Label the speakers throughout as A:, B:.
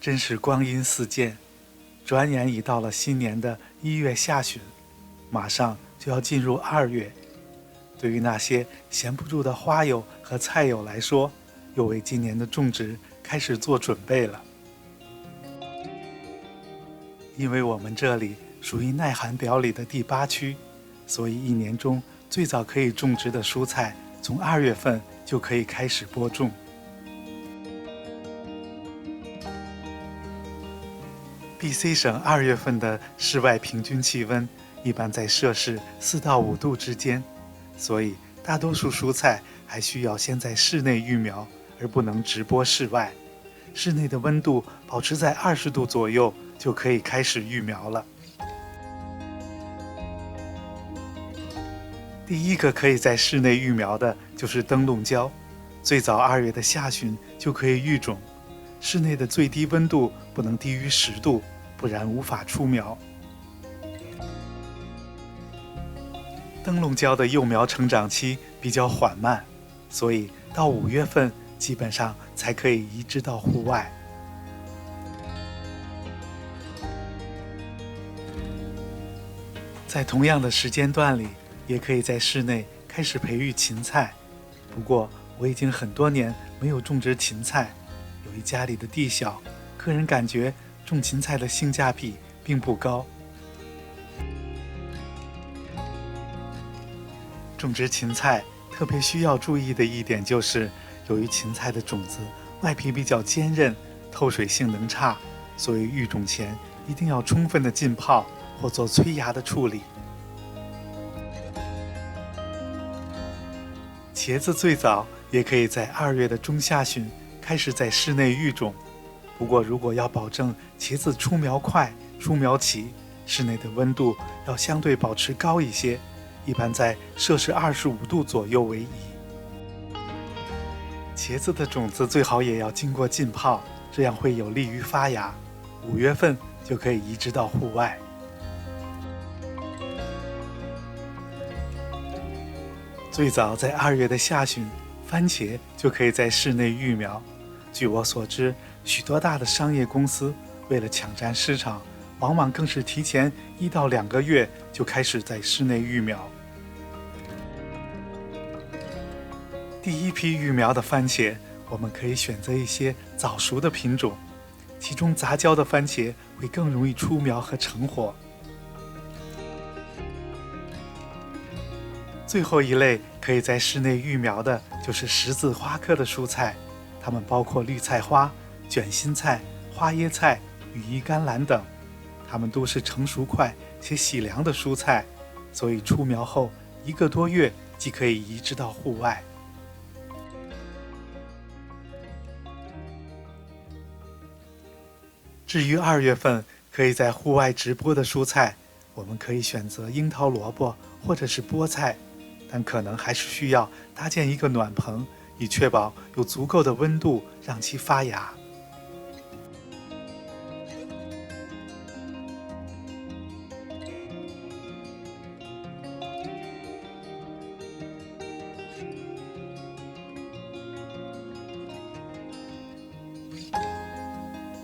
A: 真是光阴似箭，转眼已到了新年的1月下旬，马上就要进入2月。对于那些闲不住的花友和菜友来说，又为今年的种植开始做准备了。因为我们这里属于耐寒表里的第8区，所以一年中最早可以种植的蔬菜，从2月份就可以开始播种。BC 省2月份的室外平均气温一般在摄氏4到5度之间，所以大多数蔬菜还需要先在室内育苗，而不能直播室外。室内的温度保持在20度左右，就可以开始育苗了。第一个可以在室内育苗的就是灯笼椒，最早2月的下旬就可以育种。室内的最低温度不能低于10度，不然无法出苗。灯笼椒的幼苗成长期比较缓慢，所以到5月份基本上才可以移植到户外。在同样的时间段里，也可以在室内开始培育芹菜。不过我已经很多年没有种植芹菜，由于家里的地小，个人感觉种芹菜的性价比并不高。种植芹菜特别需要注意的一点就是，由于芹菜的种子外皮比较坚韧，透水性能差，所以育种前一定要充分的浸泡或做催芽的处理。茄子最早也可以在2月的中下旬开始在室内育种，不过如果要保证茄子出苗快、出苗齐，室内的温度要相对保持高一些，一般在摄氏25度左右为宜。茄子的种子最好也要经过浸泡，这样会有利于发芽。5月份就可以移植到户外。最早在2月的下旬，番茄就可以在室内育苗。据我所知，许多大的商业公司为了抢占市场，往往更是提前1到2个月就开始在室内育苗。第一批育苗的番茄，我们可以选择一些早熟的品种，其中杂交的番茄会更容易出苗和成活。最后一类可以在室内育苗的就是十字花科的蔬菜，它们包括绿菜花、卷心菜、花椰菜、羽衣甘蓝等，它们都是成熟快且喜凉的蔬菜，所以出苗后1个多月即可以移植到户外。至于2月份可以在户外直播的蔬菜，我们可以选择樱桃萝卜或者是菠菜，但可能还是需要搭建一个暖棚，以确保有足够的温度让其发芽。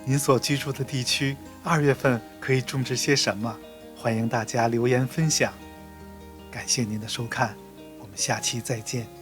A: 您所居住的地区2月份可以种植些什么？欢迎大家留言分享。感谢您的收看，我们下期再见。